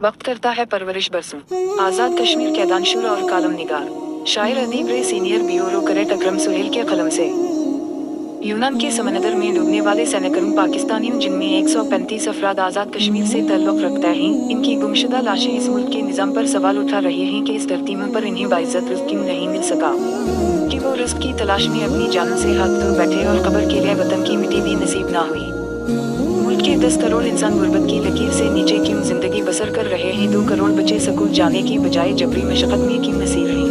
वक्त करता है परवरिश बरसों। आज़ाद कश्मीर के दानशूर और कालम निगार शायर अदीब रे सीनियर ब्यूरो करेट अकरम सुहेल के कलम से। यूनान के समंदर में डूबने वाले सैनिकों पाकिस्तानियों जिनमें 135 अफराद आज़ाद कश्मीर से ताल्लुक़ रखता हैं, इनकी गुमशुदा लाशें इस मुल्क के निज़ाम पर सवाल उठा रही हैं कि इस धरती पर इन्हें बाइज़्ज़त रिज़्क़ क्यों नहीं मिल सका, कि वो रिज़्क़ की तलाश में अपनी जानों से हाथ धो बैठे और कब्र के लिए वतन की मिट्टी भी नसीब ना हुई। मुल्क के 10 करोड़ इंसान गुर्बत की लकीर से नीचे क्यों जिंदगी बसर कर रहे हैं, 2 करोड़ बच्चे स्कूल जाने की बजाय जबरी मशक्क़त में क्यों नसीर हैं।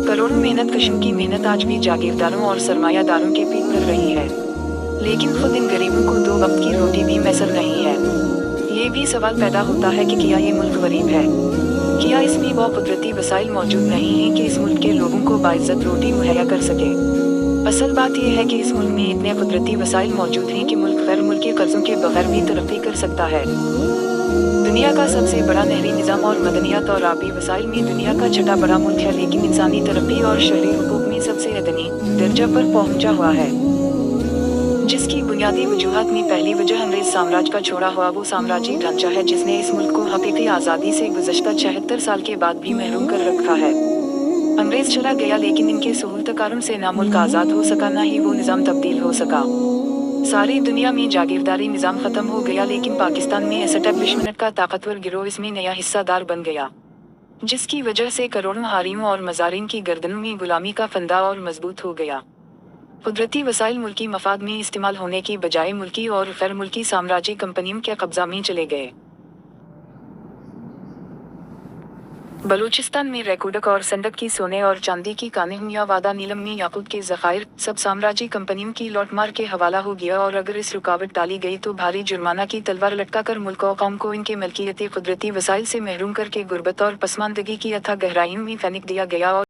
करोड़ों मेहनत कशों की मेहनत आज भी जागीरदारों और सरमायादारों के पेट कर रही है, लेकिन खुद इन गरीबों को 2 वक्त की रोटी भी मैसर नहीं है। ये भी सवाल पैदा होता है कि क्या ये मुल्क गरीब है, क्या इसमें वो कुदरती वसाइल मौजूद नहीं हैं कि इस मुल्क के लोगों को बाइज़्ज़त रोटी मुहैया कर सके। असल बात यह है कि इस मुल्क में इतने कुदरती वसाइल मौजूद हैं कि मुल्क गैर मुल्की कर्जों के बगैर भी तरक्की कर सकता है। दुनिया का सबसे बड़ा नहरी निज़ाम और मदनियात और आबी वसाइल में दुनिया का छठा बड़ा मुल्क है, लेकिन इंसानी तरक्की और शहरी हुकूक में सबसे अदनी दर्जा पर पहुंचा हुआ है, जिसकी बुनियादी वजूहात में पहली वजह अंग्रेज साम्राज्य का छोड़ा हुआ वो साम्राज्यी ढांचा है जिसने इस मुल्क को हकीकी आज़ादी से गुज़श्ता 76 साल के बाद भी महरूम कर रखा है। अंग्रेज चला गया, लेकिन इनके सहूलतकारों से ना मुल्क आज़ाद हो सका, ना ही वो निज़ाम तब्दील हो सका। सारी दुनिया में जागीरदारी निज़ाम ख़त्म हो गया, लेकिन पाकिस्तान में एस्टैब्लिशमेंट का ताकतवर गिरोह इसमें नया हिस्सादार बन गया, जिसकी वजह से करोड़ों हारियों और मज़ारिन की गर्दनों में गुलामी का फंदा और मजबूत हो गया। कुदरती वसाइल मुल्की मफाद में इस्तेमाल होने की बजाय मुल्की और गैर मुल्की साम्राज्यी कंपनियों के कब्जा में चले गए। बलूचिस्तान में रेकुडक और संडक की सोने और चांदी की कानें हुई, या वादा नीलम में याकूत के ज़खायर, सब साम्राज्यी कंपनियों की लौटमार के हवाला हो गया। और अगर इस रुकावट डाली गई तो भारी जुर्माना की तलवार लटका कर मुल्क और कौम को इनके मलकियती कुदरती वसाइल से महरूम करके गुर्बत और पसमानदगी की अथाह गहराइयों में फेंक दिया गया। और